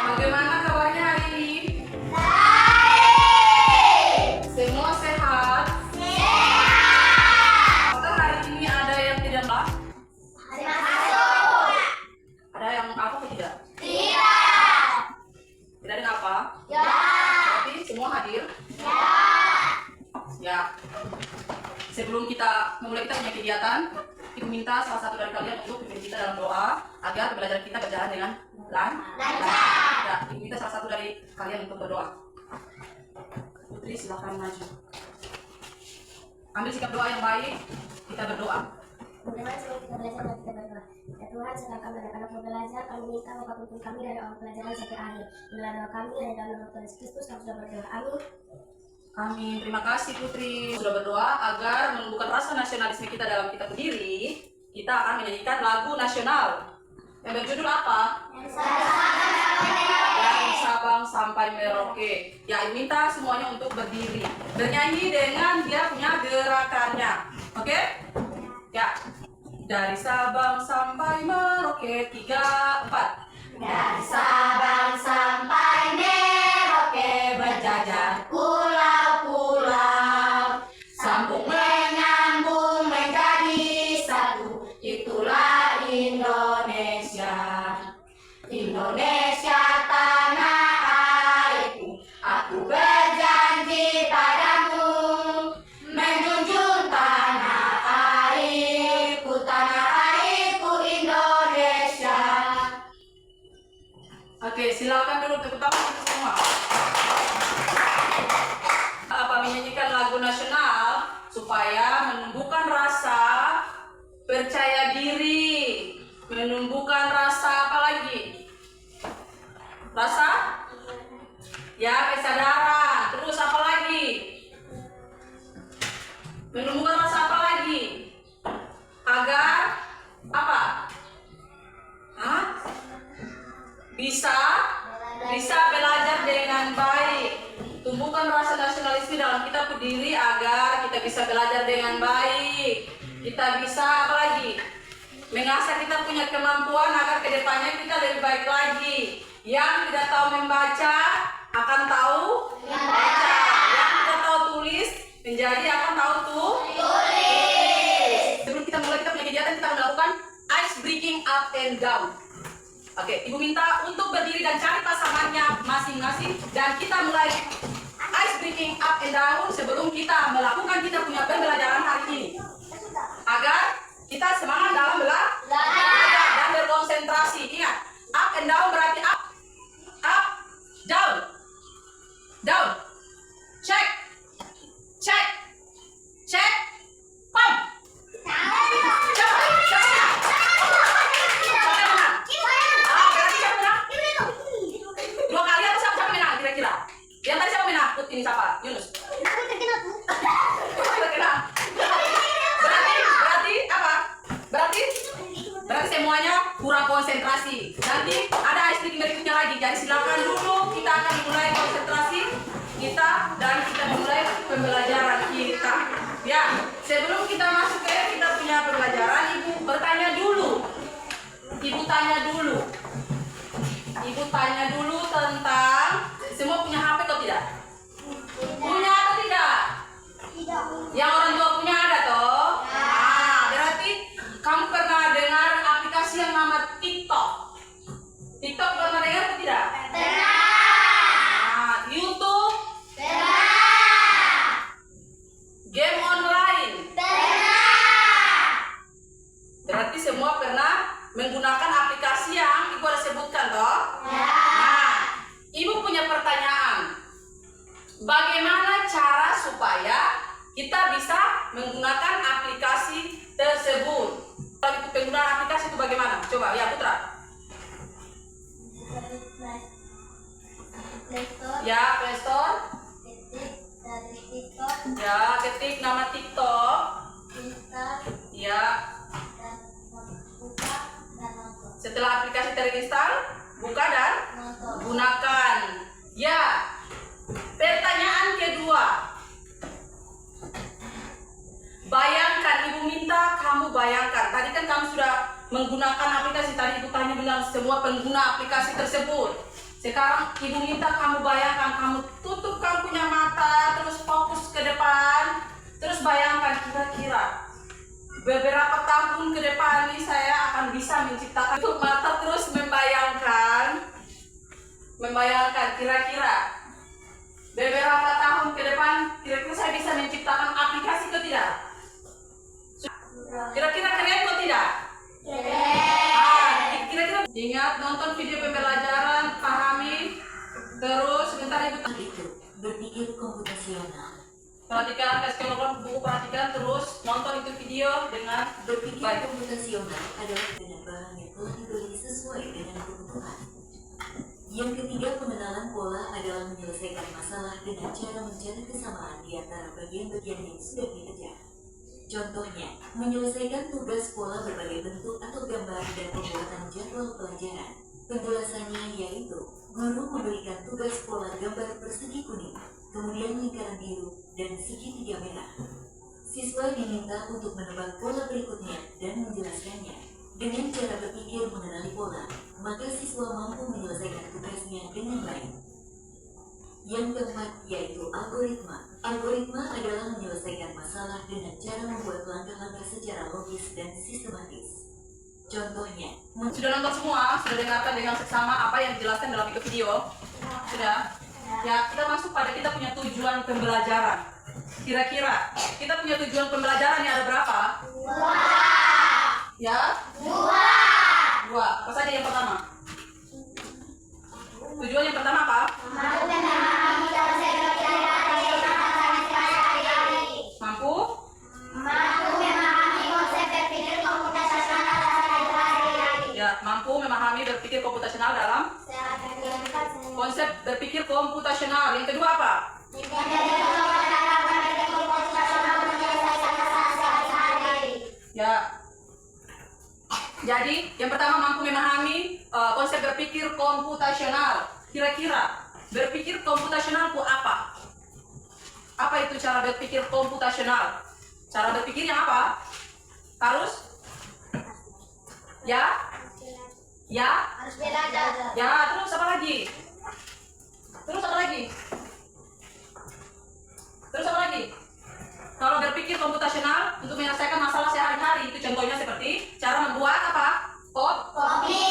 Bagaimana kabarnya hari ini? Semua sehat? Apakah hari ini ada yang tidak mbak? Ada yang apa atau tidak? Tidak ada apa? Berarti semua hadir? Ya. Sebelum kita memulai kita punya kegiatan, Ibu minta salah satu dari kalian untuk pimpin kita dalam doa agar pembelajaran kita berjalan dengan lancar. Ya, Ibu minta salah satu dari kalian untuk berdoa. Putri silakan maju. Ambil sikap doa yang baik, kita berdoa. Bagaimana sebelum kita belajar dan kita berdoa? Ya Tuhan, sedang kami anak-anak mau belajar, kami minta Bapak tuntun kami dari awal pelajaran sampai akhir. Inilah doa kami dari dalam nama Tuhan Yesus Kristus, kami sudah berdoa. Amin. Amin. Terima kasih Putri sudah berdoa agar menumbuhkan rasa nasionalisme kita dalam kita sendiri. Kita akan menyanyikan lagu nasional yang berjudul apa? Dari Sabang sampai Merauke. Ya, Ibu minta semuanya untuk berdiri, bernyanyi dengan dia punya gerakannya. Oke? Ya. Dari Sabang sampai Merauke, 3, 4. Dari Sabang sampai Merauke berjajar pulau-pulau, sambung menyambung menjadi satu, itulah Indonesia. Indonesia tanah airku, aku berjanji padamu, menjunjung tanah airku Indonesia. Oke, silakan dulu tepuk tangan untuk semua. Apa menyanyikan lagu nasional supaya menumbuhkan rasa percaya diri, menumbuhkan rasa apa lagi? Rasa? Ya, kesadaran. Terus apa lagi? Menumbuhkan rasa apa lagi? Agar apa? Hah? Bisa belajar dengan baik. Tumbuhkan rasa nasionalisme dalam kita berdiri agar kita bisa belajar dengan baik. Kita bisa apa lagi? Mengasah kita punya kemampuan agar kedepannya kita lebih baik lagi. Yang tidak tahu membaca akan tahu membaca. Yang tidak tahu tulis menjadi akan tahu tulis. Sebelum kita mulai kita punya kegiatan, kita melakukan ice breaking up and down. Oke, Ibu minta untuk berdiri dan cari pasangannya masing-masing dan kita mulai ice breaking up and down sebelum kita melakukan kita punya pembelajaran hari ini. Agar kita semangat dalam belajar dan berkonsentrasi. Ingat, up and down berarti up, down, down. Check, check, check, pump. Yang tadi siapa menang? Ini siapa? Yunus. Terkena. Berarti apa? Berarti semuanya kurang konsentrasi. Nanti ada ice breaking berikutnya lagi. Jadi silakan dulu kita akan mulai konsentrasi kita dan kita memulai pembelajaran kita. Ya, sebelum kita masuk ke kita punya pembelajaran, Ibu bertanya dulu. Ibu tanya dulu tentang semua punya HP atau tidak? Punya atau tidak? Tidak. Yang orang tua punya ada toh? Nah, berarti kamu pernah dengar aplikasi yang nama TikTok? TikTok pernah dengar atau tidak? Pernah. Nah, YouTube? Pernah. Game online? Pernah. Berarti semua pernah menggunakan aplikasi yang Ibu ada sebutkan toh? Ya. Nah, Ibu punya pertanyaan. Bagaimana cara supaya kita bisa menggunakan aplikasi tersebut? Kalau itu penggunaan aplikasi itu bagaimana? Coba ya Putra. Play Store. Ya, Play Store. Ketik dari TikTok. Ya, ketik nama TikTok. Install Ya. dan buka dan nonton. Setelah aplikasi terinstal, buka dan Nonton. gunakan. Ya, pertanyaan kedua. Bayangkan, ibu minta kamu bayangkan. Tadi kan kamu sudah menggunakan aplikasi. Tadi ibu tanya bilang semua pengguna aplikasi tersebut. Sekarang ibu minta kamu bayangkan, kamu tutup kamu punya mata, terus fokus ke depan, terus bayangkan kira-kira beberapa tahun ke depan ini saya akan bisa menciptakan. Tutup mata terus membayangkan kira-kira beberapa tahun ke depan, kira-kira saya bisa menciptakan aplikasi atau tidak? Kira-kira keren atau tidak? Kira-kira ingat nonton video pembelajaran, pahami, terus sebentar ibu Itu berpikir komputasional. perhatikan, kasih kelompok buku, perhatikan terus nonton itu video dengan Berpikir baik. komputasional adalah dengan bahan yang telah dibeli sesuai dengan kebutuhan. Yang ketiga, pengenalan pola adalah menyelesaikan masalah dengan cara mencari kesamaan di antara bagian-bagian yang sudah dikejar. Contohnya, menyelesaikan tugas pola berbagai bentuk atau gambar dan pembuatan jadwal pelajaran. Penjelasannya yaitu, guru memberikan tugas pola gambar persegi kuning, kemudian lingkaran biru, dan segitiga merah. Siswa diminta untuk menebak pola berikutnya dan menjelaskannya. Dengan cara berpikir mengenali pola, maka siswa mampu menyelesaikan tugasnya dengan baik. Yang keempat yaitu algoritma. Algoritma adalah menyelesaikan masalah dengan cara membuat langkah-langkah secara logis dan sistematis. Contohnya, Sudah nonton semua? Sudah dengarkan dengan seksama apa yang dijelaskan dalam itu video? Sudah? Ya, kita masuk pada kita punya tujuan pembelajaran. Kira-kira kita punya tujuan pembelajaran yang ada berapa? Ya? Dua. Apa saja yang pertama? Tujuan yang pertama apa? Mampu? Ya, mampu memahami berpikir komputasional dalam konsep berpikir komputasional. Yang kedua apa? Ya. Jadi, yang pertama mampu memahami konsep berpikir komputasional. Kira-kira berpikir komputasional itu apa? Apa itu cara berpikir komputasional? Cara berpikir yang apa? Harus? Ya? Ya? Ya, terus apa lagi? Terus apa lagi? Terus apa lagi? Kalau berpikir komputasional untuk menyelesaikan masalah sehari-hari, itu contohnya seperti cara membuat apa? Kopi.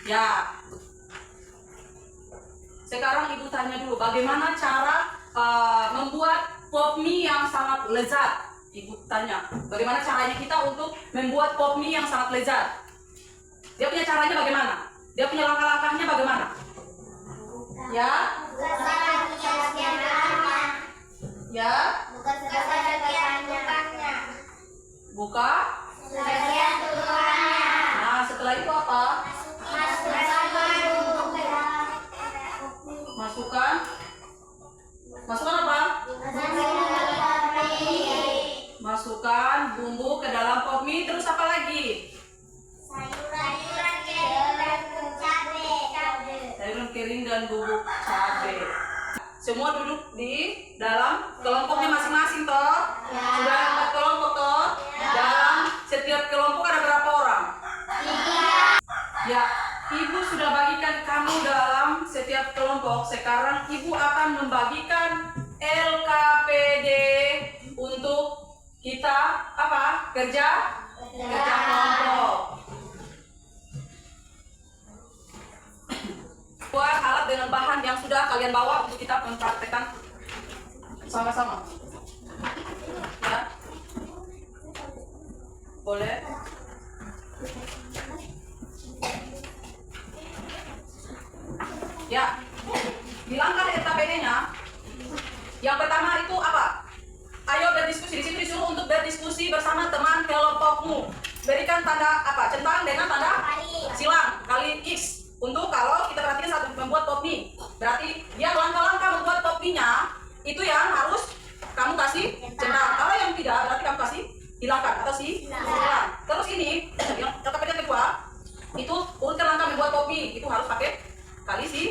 Ya. Sekarang ibu tanya dulu, bagaimana cara membuat pop mie yang sangat lezat? Ibu tanya, bagaimana caranya kita untuk membuat pop mie yang sangat lezat? Dia punya caranya bagaimana? Dia punya langkah-langkahnya bagaimana? Ya? Ya? Buka? Nah, setelah itu apa? Masukkan? Masukkan apa? Masukkan bumbu ke dalam pop mie, terus apa lagi? Sayuran kering dan bubuk cabai. Semua duduk di dalam kelompoknya masing-masing toh? Sudah 4 kelompok toh? Dalam setiap kelompok ada berapa orang? Ya, ibu sudah bagikan kamu dalam setiap kelompok. Sekarang ibu akan membagikan LKPD untuk kita apa? Kerja kelompok. Buat alat dengan bahan yang sudah kalian bawa untuk kita mempraktekkan sama-sama. Ya. Boleh? Ya. Di langkah LKPD-nya, yang pertama itu apa? Ayo berdiskusi. Di situ disuruh untuk berdiskusi bersama teman kelompokmu. Berikan tanda apa? Centang dengan tanda silang kali X. Untuk kalau kita perhatikan saat membuat pop mie, berarti dia langkah-langkah membuat pop mie-nya itu yang harus kamu kasih centang. Kalau yang tidak, berarti kamu kasih hilangkan atau silang. Terus ini yang LKPD kedua itu urutkan langkah membuat pop mie, itu harus pakai kali si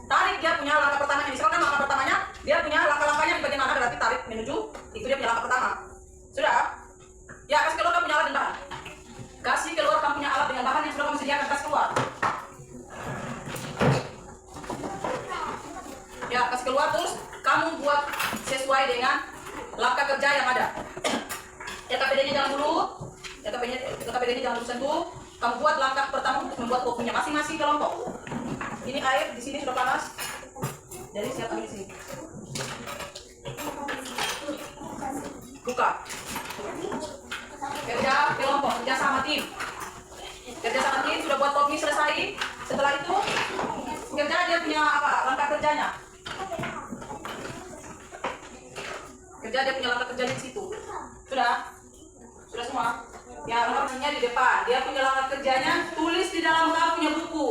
tarik. Dia punya langkah pertamanya. Misalkan langkah pertamanya dia punya langkah-langkahnya di bagian mana, berarti tarik menuju itu dia punya langkah pertama. Sudah? Ya, kasih keluar kamu punya alat dan bahan. Kasih keluar kamu punya alat dengan bahan yang sudah kamu sediakan, kasih keluar. Ya, kasih keluar terus kamu buat sesuai dengan langkah kerja yang ada. LKPD-nya jangan dulu. LKPD-nya jangan dulu sentuh. Kamu buat langkah pertama untuk membuat kopinya masing-masing kelompok. Ini air di sini sudah panas. Jadi siap ambil di sini. Buka. Kerja kelompok, kerja sama tim. Kerja sama tim sudah buat kopi selesai. Setelah itu kerja dia punya apa? Langkah kerjanya. Kerja dia punya langkah kerja di situ. Sudah? Sudah semua? Ya, langkah kerjanya di depan. Dia punya langkah kerjanya, tulis di dalam kamu punya buku.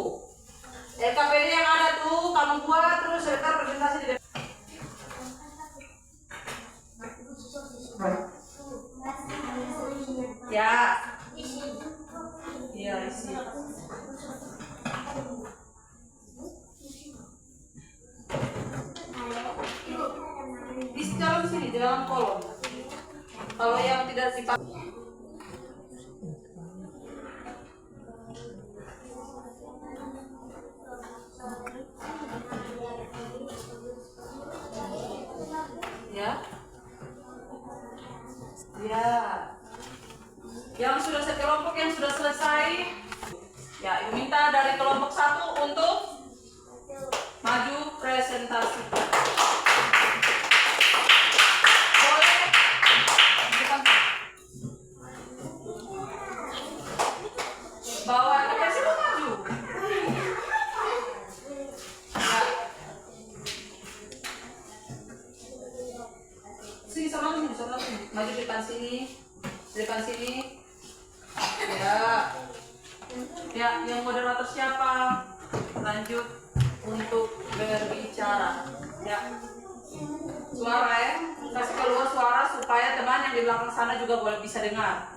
LKPD yang ada tuh kamu buat terus serta presentasi di depan. Ya. Iya, isi. Di dalam sini, di dalam kolom. Kalau yang tidak dipakai. Ya. Ya. Yang sudah sekelompok yang sudah selesai. Ya, ibu minta dari kelompok 1 untuk maju presentasi. Boleh. Bawa ke situ maju. Ya. Sini sama sini, maju di depan sini. Di depan sini. Ya. Ya, yang moderator siapa? Lanjut untuk berbicara. Ya. Suara ya. Kasih keluar suara supaya teman yang di belakang sana juga boleh bisa dengar.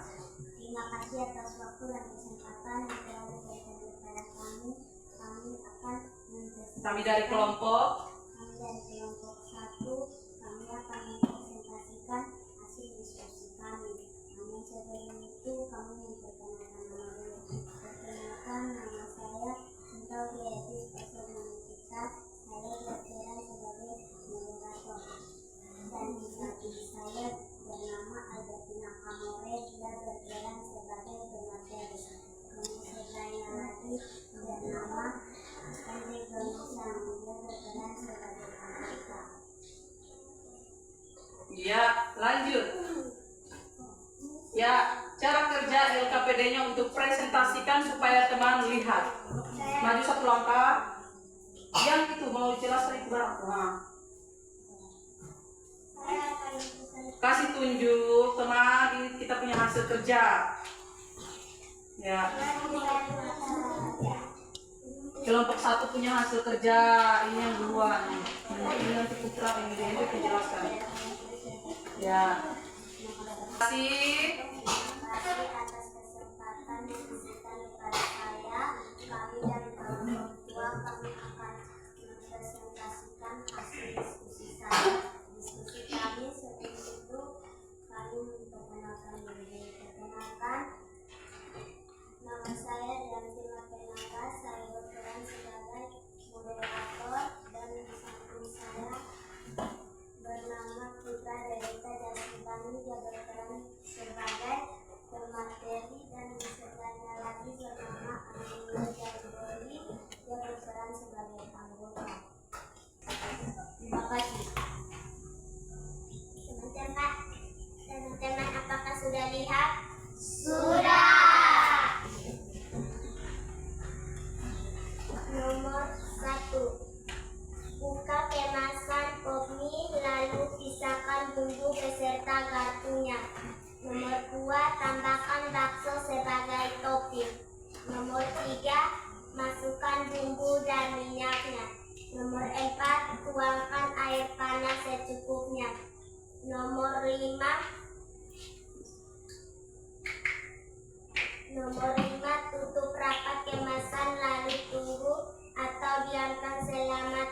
Terima kasih atas waktu dan kesempatan yang telah diberikan kepada kami. Kami akan Kami dari kelompok 1, kami akan mempresentasikan hasil diskusi kami. Namun sebelum itu kami memperkenalkan nama dulu. Perkenalkan, nama saya Sinta Wietis Pasangan kita. Saya berperan sebagai moderator. Dan di samping saya bernama Albertina Kamore, dia berperan sebagai pemateri. Dan sebelahnya lagi bernama Andre Gonisang, dia berperan sebagai anggota. Ya, lanjut. Ya, cara kerja LKPD-nya untuk presentasikan supaya teman lihat. Maju 1 langkah. Yang itu mau jelas dari barang. Nah. Kasih tunjuk teman, ini kita punya hasil kerja. Ya. Kelompok 1 punya hasil kerja. Ini yang duluan. Ini nanti Putra ini dia itu dijelaskan. Ya. Kasih. Terima kasih atas kesempatan yang diberikan kepada saya. Kami dari kelompok 2 kami akan mempresentasikan hasil diskusi saya. Diskusi kami sebelum itu kami memperkenalkan diri. Perkenalkan, nama saya Diantina Penangga. Saya berperan sebagai moderator dan di samping saya bernama Putra Derita Jasibani, dia berperan sebagai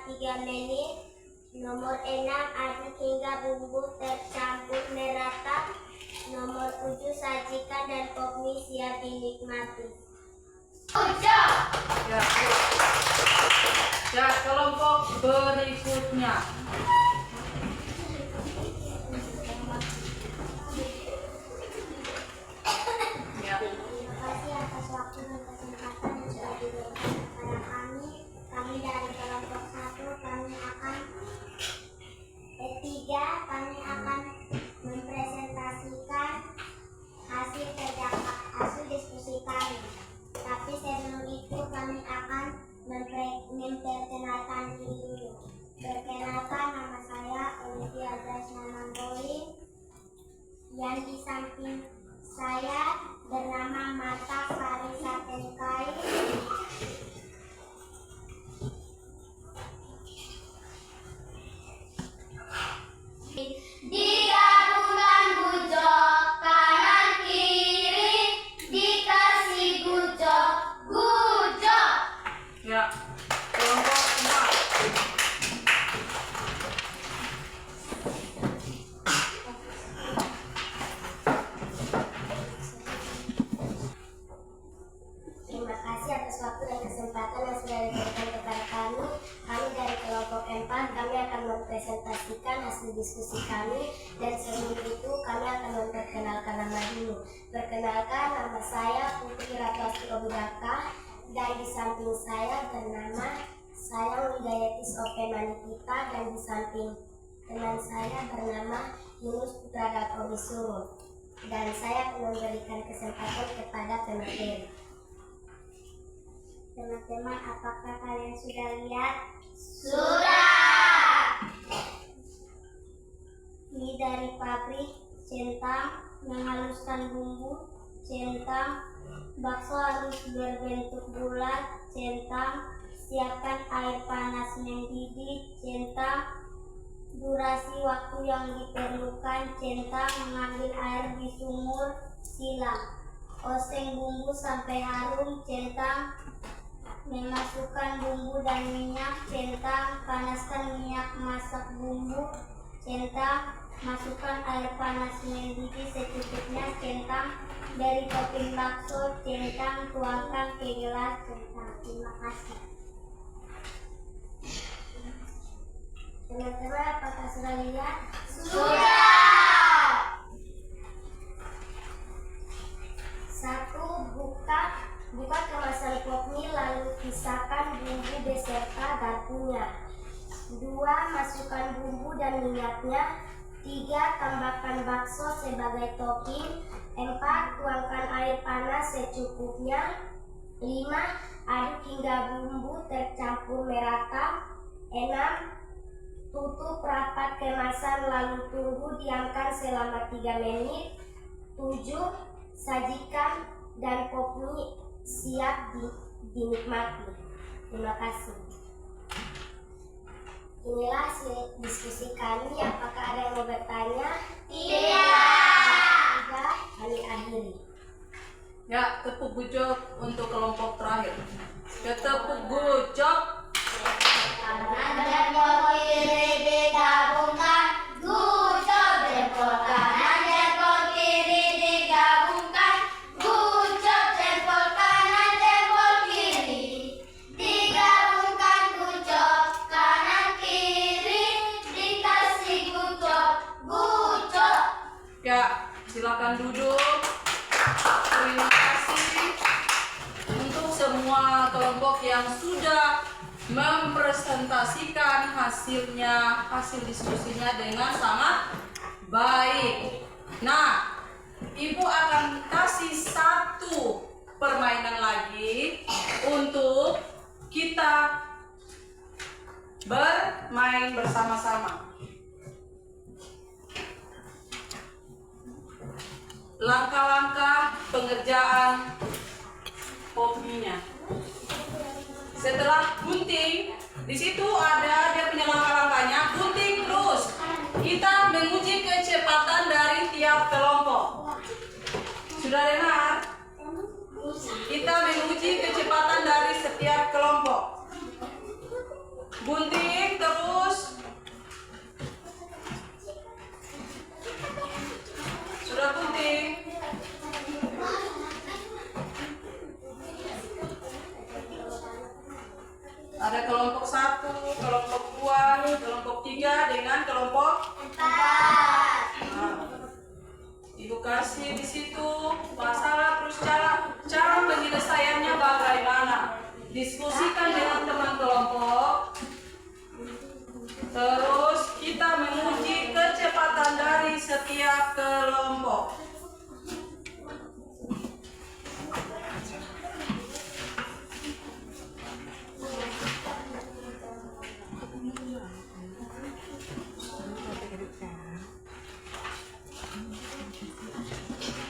3 menit. Nomor 6, aduk hingga bumbu tercampur merata. Nomor 7, sajikan dan pop mie siap dinikmati. Ya, kelompok berikutnya. Ya. Terima kasih atas waktu dan kesempatan yang sudah diberikan kepada kami. Kami dari kelompok 1, kami akan mempresentasikan hasil diskusi kami. Tapi sebelum itu kami akan memperkenalkan diri dulu. Perkenalkan, nama saya Olivia Zasna Manggoling. Yang di samping saya bernama Mata Farisa Tenkai. Digabungkan gujok kanan kiri, dikasih gujok. Ya, kelompok 4. Terima kasih atas waktu dan kesempatan yang sudah diberikan kepada kami. Kami dari kelompok 4, kami akan mempresentasikan hasil diskusi kami. Dan sebelum itu kami akan memperkenalkan nama dulu. Perkenalkan, nama saya Putri Ratwasti Obudaka. Dan di samping saya bernama saya Widayati Sope Manikita. Dan di samping teman saya bernama Yunus Putra Dato Bisurun. Dan saya akan memberikan kesempatan kepada pemateri. Teman-teman, apakah kalian sudah lihat? Sudah! Mie dari pabrik, centang, menghaluskan bumbu, centang, bakso harus berbentuk bulat, centang, siapkan air panas mendidih, centang, durasi waktu yang diperlukan, centang, mengambil air di sumur, silang, oseng bumbu sampai harum, centang, memasukkan bumbu dan minyak, centang, panaskan minyak masak bumbu, centang, masukkan air panas mendidih secukupnya, centang, dari topping bakso, centang, tuangkan ke gelas, centang. Terima kasih. Teman-teman, apakah sudah lihat? Sudah! 1. Buka kemasan pop mie, lalu pisahkan bumbu beserta garpunya. 2. Masukkan bumbu dan minyaknya. 3. Tambahkan bakso sebagai topping. 4. Tuangkan air panas secukupnya. 5. Aduk hingga bumbu tercampur merata. 6. Tutup rapat kemasan lalu tunggu diamkan selama 3 menit. 7. Sajikan dan pop mie siap dinikmati. Terima kasih. Inilah hasil diskusi kami. Apakah ada yang mau bertanya? Tidak. Kami akhiri. Ya, tepuk gujok untuk kelompok terakhir. Ya, tepuk gujok. Kanan jempol kiri digabungkan, gujok jempol kanan jempol kiri digabungkan, gujok jempol kanan jempol kiri digabungkan, gujok kanan kiri dikasih gujok. Ya, silakan duduk. Terima kasih untuk semua kelompok yang sudah mempresentasikan hasil diskusinya dengan sangat baik. Nah, Ibu akan kasih satu permainan lagi untuk kita bermain bersama-sama. Langkah-langkah pengerjaan pop mie-nya. Setelah gunting, di situ ada dia punya langkah-langkahnya. Gunting terus. Kita menguji kecepatan dari tiap kelompok. Sudah dengar? Kita menguji kecepatan dari setiap kelompok. Gunting. Ada kelompok 1, kelompok 2, kelompok 3 dengan kelompok 4. Nah, Ibu kasih di situ masalah, terus cara penyelesaiannya bagaimana. Diskusikan dengan teman kelompok. Terus kita menguji kecepatan dari setiap kelompok.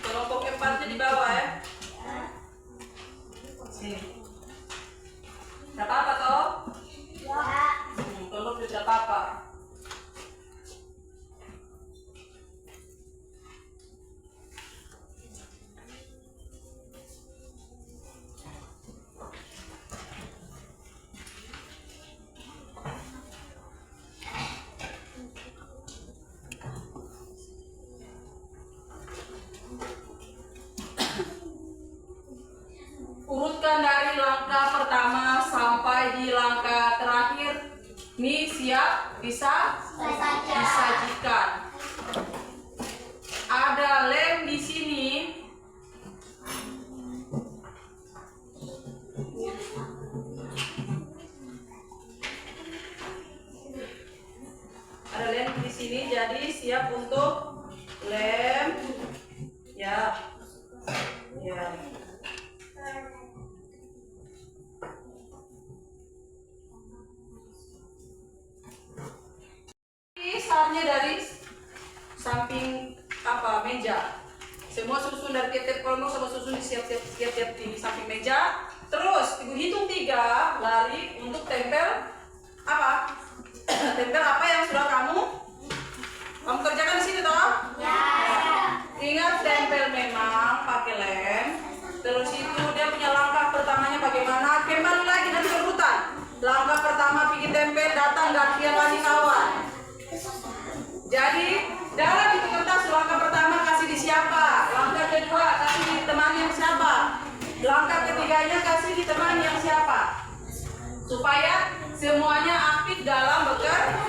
Kelompok 4-nya di bawah ya. Sini. Tidak apa-apa toh? Kelompok tidak apa-apa. Urutkan dari langkah pertama sampai di langkah terakhir. Mie siap bisa disajikan. Ada lem di sini. Ada lem di sini, jadi siap untuk lem. Ya. Ya. Sarnya dari samping meja. Semua susun dari tiap-tiap kelompok, semua susun di tiap-tiap di samping meja. Terus ibu hitung 3, lari untuk tempel apa? Tempel apa yang sudah kamu kerjakan di sini toh? Ya. Ingat, tempel memang pakai lem. Terus itu dia punya langkah pertamanya bagaimana? Kembali lagi nanti berurutan. Langkah pertama bikin tempel, datang gantian lagi kawan. Jadi dalam itu kertas langkah pertama kasih di siapa, langkah kedua kasih di teman yang siapa, langkah ketiganya kasih di teman yang siapa, supaya semuanya aktif dalam bekerja.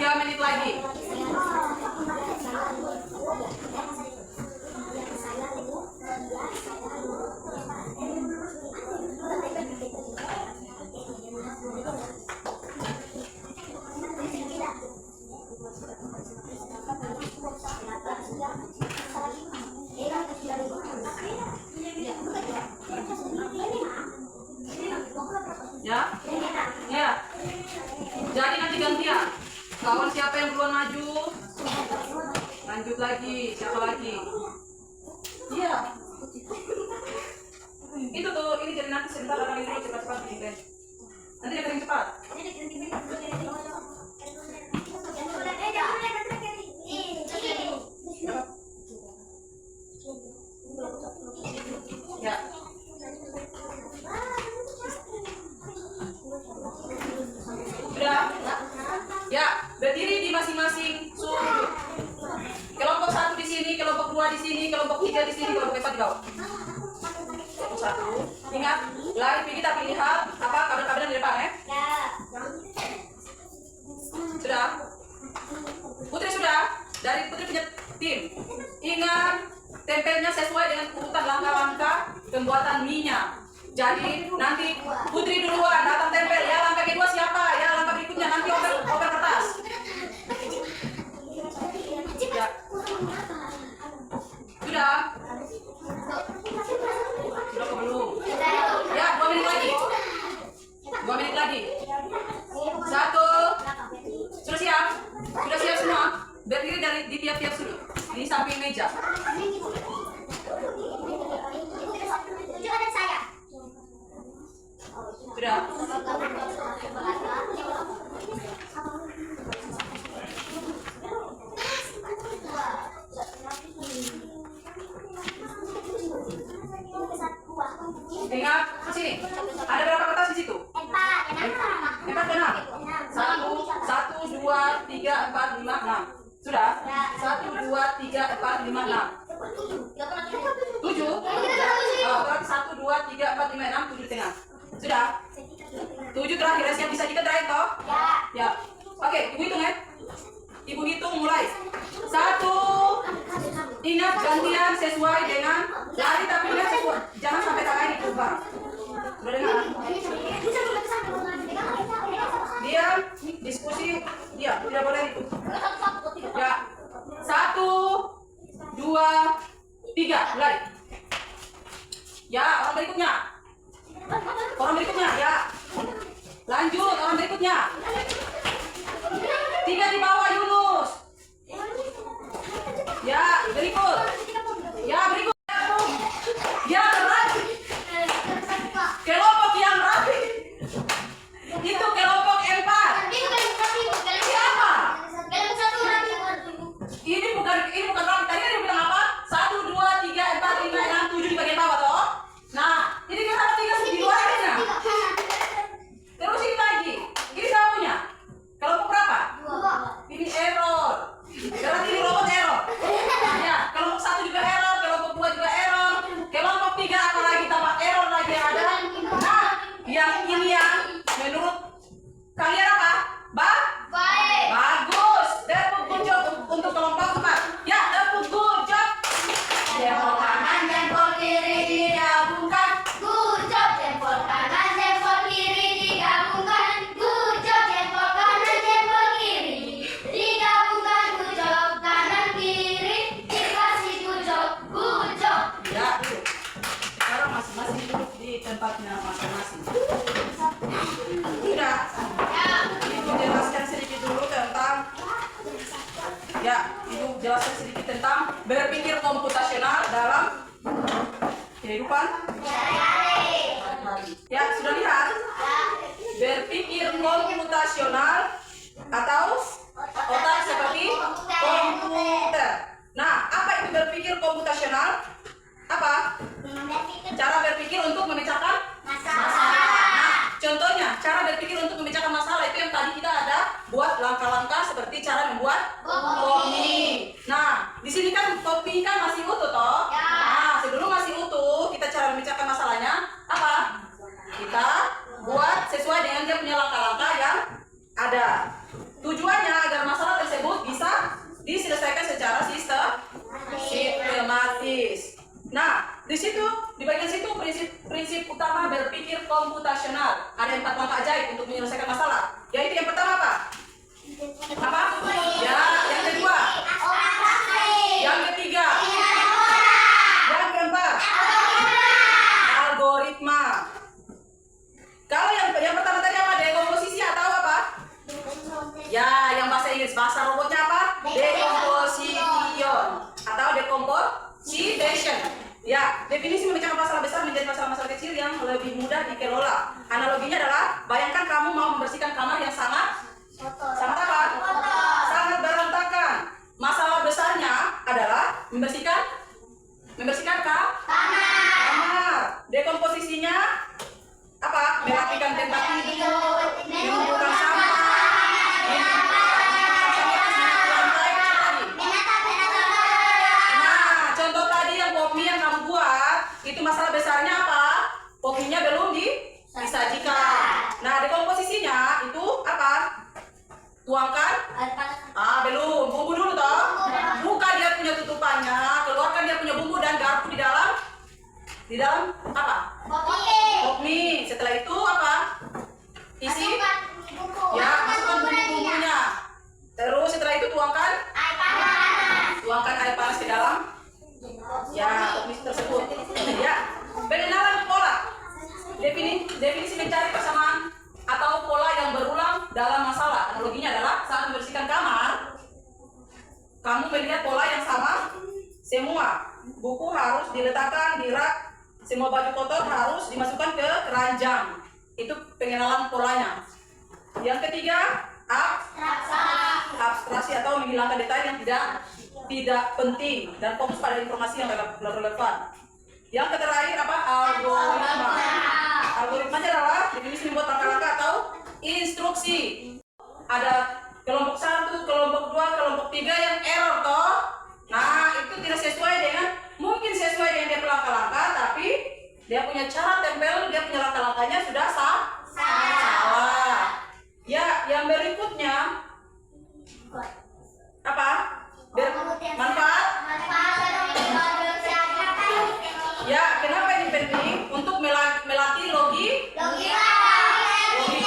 Menit lagi. Ya? Ya. Jadi nanti gantian. Kawan siapa yang duluan maju? Lanjut lagi, siapa lagi? Iya. Itu tuh, ini jadi nanti sebentar akan ini cepat-cepat ini. Nanti dia paling cepat. Ya. Sudah? Ya, berdiri di masing-masing sudut. Kelompok 1 di sini, kelompok 2 di sini, kelompok 3 di sini, kelompok 4 di bawah. Kelompok 1. Ingat, lari pergi tapi lihat apa kabar-kabar di depan ya. Sudah? Putri sudah? Dari Putri punya tim. Ingat, tempelnya sesuai dengan urutan langkah-langkah pembuatan mie-nya. Jadi nanti Putri duluan datang tempel ya, langkah kedua siapa ya, langkah berikutnya nanti oper kertas. Ya. Sudah? Sudah ke belum? Ya, 2 menit lagi. 2 menit lagi. 1. Sudah siap? Sudah siap semua? Berdiri di tiap-tiap sudut di samping meja. Sudah? Ingat, sini. Ada berapa kertas di situ? 4 ke 6. 1, 2, 3, 4, 5, 6. Sudah? 1, 2, 3, 4, 5, 6. 7? Oh, berarti 1, 2, 3, 4, 5, 6, 7 setengah. Sudah? 7 terakhir, siap bisa kita terakhir toh? Ya. Oke, ibu hitung ya. Ibu hitung mulai. 1. Ingat gantian sesuai dengan lari, tapi ingat sesuai. Jangan sampai tangannya diubah. Sudah dengar? Diam, diskusi. Iya, tidak boleh itu. Ya. 1, 2, 3, mulai. Ya, orang berikutnya. Orang berikutnya, ya. Lanjut, orang berikutnya. 3 di bawah, Yunus. Ya, berikut. Ya, berikut. Ya, rapi. Kelompok yang rapi. Itu kelompok 4. Siapa? Ini bukan rapi. Tadi dia bilang apa? 1, 2, 3, 4, 5, 6, 7 di bagian bawah toh. Nah, ini kenapa 3 di luarnya? Terus ini lagi. Ini siapa punya? Kelompok berapa? Ini error. Berarti ini kelompok error. Ya, kelompok 1 juga error, kelompok 2 juga error, kelompok 3 apalagi tambah error lagi ada. Nah, yang ini yang menurut kalian apa? Baik. Bagus. Tepuk good untuk kelompok 4. Ya, tepuk good job. Jempol kanan, jempol kiri digabungkan. Good job, jempol kanan, jempol kiri digabungkan. Good job, jempol kanan, jempol kiri digabungkan. Good job, kanan kiri dikasih good job, good job. Ya, duduk. Sekarang masing-masing duduk di tempatnya masing-masing. Sudah. Ibu jelaskan sedikit dulu tentang berpikir komputasional dalam kehidupan. Ya, sudah lihat? Berpikir komputasional atau otak seperti komputer. Nah, apa itu berpikir komputasional? Apa? Cara berpikir untuk memecahkan masalah. Nah, contohnya, cara berpikir untuk memecahkan masalah itu yang tadi kita ada buat langkah-langkah seperti cara membuat kopi. Nah, di sini kan kopi kan masih utuh toh? Nah, sebelum masih utuh, kita cara memecahkan masalahnya apa? Kita buat sesuai dengan dia punya langkah-langkah yang ada. Tujuannya agar masalah tersebut bisa diselesaikan secara sistematis. Nah, di situ, di bagian situ prinsip utama berpikir komputasional. Ada 4 langkah ajaib untuk menyelesaikan masalah. Yaitu yang pertama apa? Apa? Ya, yang kedua. Yang ketiga. Yang keempat. Algoritma. Kalau yang pertama tadi apa? Dekomposisi atau apa? Ya, yang bahasa Inggris, bahasa robotnya apa? Decomposition atau decomposition. Ya, definisi memecahkan masalah besar menjadi masalah-masalah kecil yang lebih mudah dikelola. Analoginya adalah, bayangkan kamu mau membersihkan kamar yang sangat apa? Sangat berantakan. Masalah besarnya adalah membersihkan kamar. Dekomposisinya apa? Merapikan tempat tidur, mengumpulkan sampah. Nah, contoh tadi yang kopi yang kamu buat, itu masalah besarnya apa? Kopinya belum disajikan. Nah, dekomposisinya itu apa? Tuangkan? Belum. Bumbu dulu toh. Buka dia punya tutupannya, keluarkan dia punya bumbu dan garpu di dalam apa? Kopi. Setelah itu apa? Isi? Ya, masukkan bumbu-bumbunya. Terus setelah itu tuangkan air panas ke dalam ya kopi tersebut. Ya, pengenalan pola. Definisi mencari persamaan atau pola yang berulang dalam masalah. Analoginya adalah saat membersihkan kamar, kamu melihat pola yang sama semua. Buku harus diletakkan di rak, semua baju kotor harus dimasukkan ke keranjang. Itu pengenalan polanya. Yang ketiga, abstraksi atau menghilangkan detail yang tidak penting dan fokus pada informasi yang relevan. Yang terakhir apa? Algoritma. Algoritmanya adalah definisi buat langkah-langkah atau instruksi. Ada kelompok 1, kelompok 2, kelompok 3 yang error toh. Nah, itu tidak sesuai dengan, mungkin sesuai dengan dia langkah-langkah, tapi dia punya cara tempel, dia punya langkah-langkahnya sudah salah. Ya, yang berikutnya apa? Manfaat? Ya, kenapa ini penting? Untuk melatih logika dan kreatif.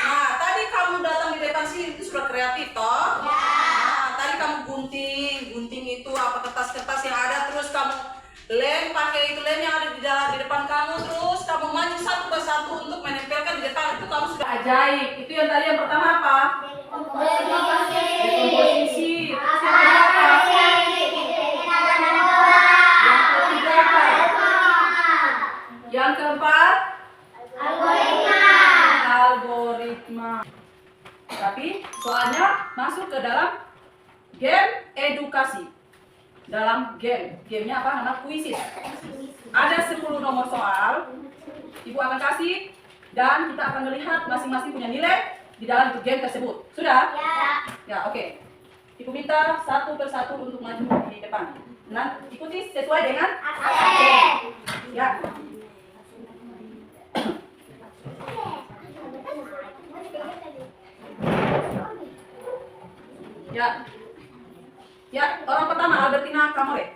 Nah, tadi kamu datang di depan sini itu sudah kreatif toh? Nah, tadi kamu gunting itu apa kertas-kertas yang ada, terus kamu lem, pakai itu lem yang ada di depan kamu, terus kamu maju satu persatu untuk menempelkan di depan, itu kamu sudah ajaib. Itu yang tadi yang pertama apa? Dekomposisi. Terus yang kedua apa? Yang ketiga apa? Yang keempat? Algoritma. Tapi soalnya masuk ke dalam game edukasi. Dalam gamenya apa? Nama kuisis. Ada 10 nomor soal. Ibu akan kasih dan kita akan melihat masing-masing punya nilai di dalam game tersebut. Sudah? Ya, oke. Ibu minta satu persatu untuk maju di depan. Nah, ikuti sesuai dengan ya. Ya. Ya, orang pertama Albertina Kamore.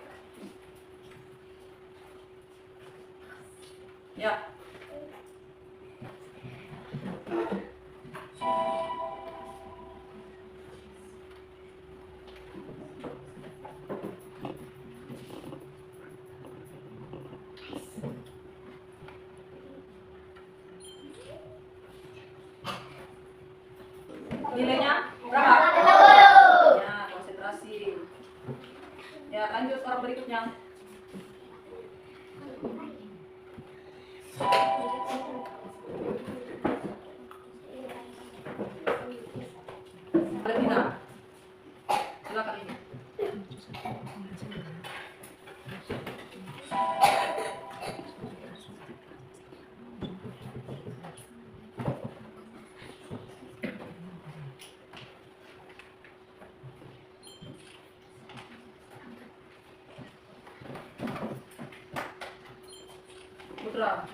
Ya. Nilainya berapa? Ya, konsentrasi. Ya, lanjut orang berikutnya. Albertina, silakan ini. Putra.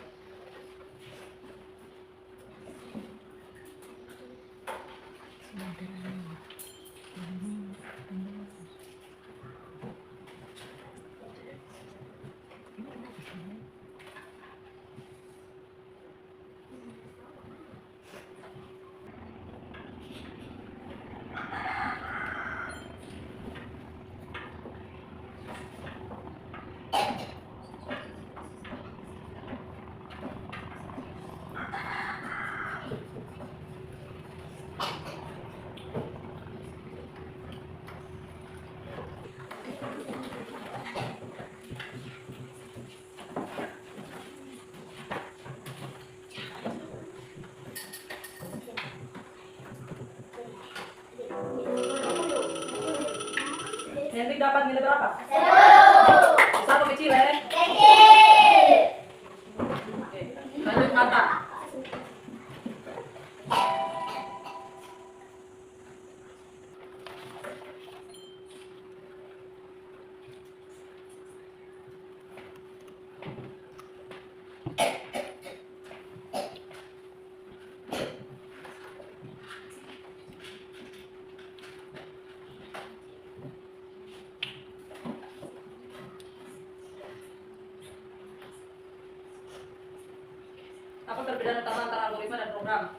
Hendrik dapat nilai berapa? Satu kecil ya? Oke, lanjut mata. Apa perbedaan utama antara algoritma dan program?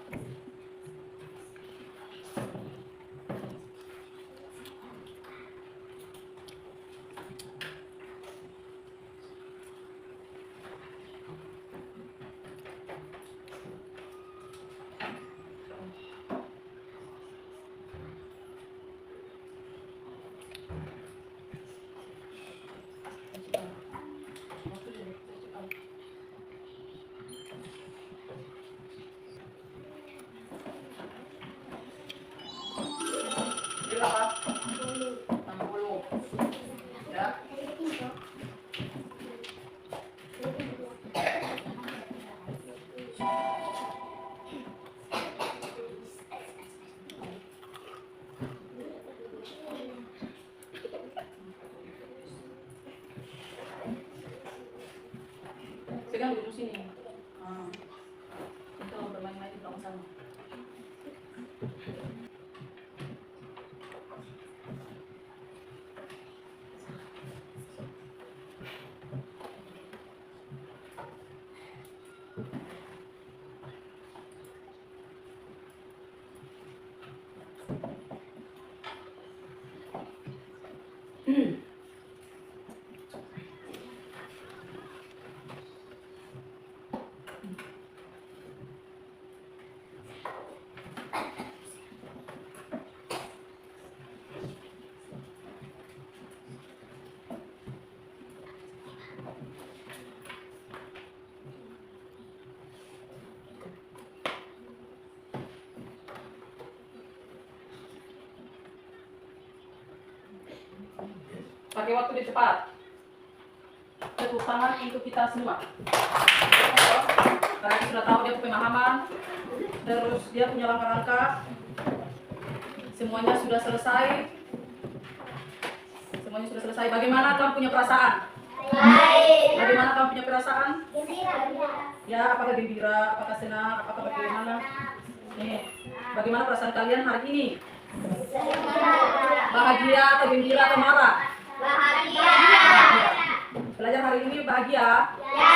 Pegang duduk sini. Itu bermain-main di belakang sana. Pakai waktu di cepat. Tepuk tangan untuk kita semua. Karena sudah tahu dia pemahaman, terus dia punya langkah-langkah. Semuanya sudah selesai. Semuanya sudah selesai. Bagaimana kamu punya perasaan? Baik. Bagaimana kamu punya perasaan? Gembira. Ya, apakah gembira, apakah senang, apakah bagaimana? Nih, bagaimana perasaan kalian hari ini? Bahagia atau gembira atau marah? Bahagia. Belajar hari ini bahagia? Ya.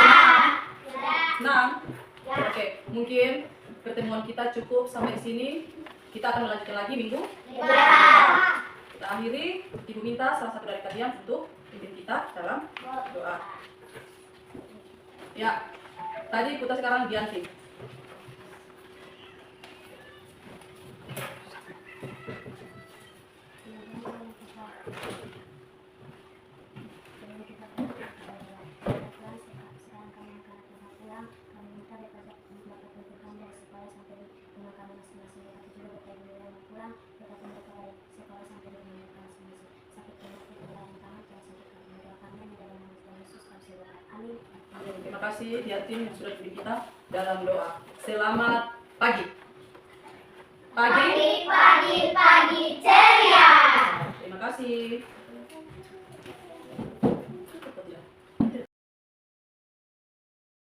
Senang? Oke, mungkin pertemuan kita cukup sampai sini. Kita akan melanjutkan lagi minggu. Kita akhiri, Ibu minta salah satu dari kalian untuk pimpin kita dalam doa. Ya, tadi Putra sekarang Gianti. Terima kasih Diatin yang sudah pilih kita dalam doa. Selamat pagi. Pagi. Pagi ceria. Terima kasih.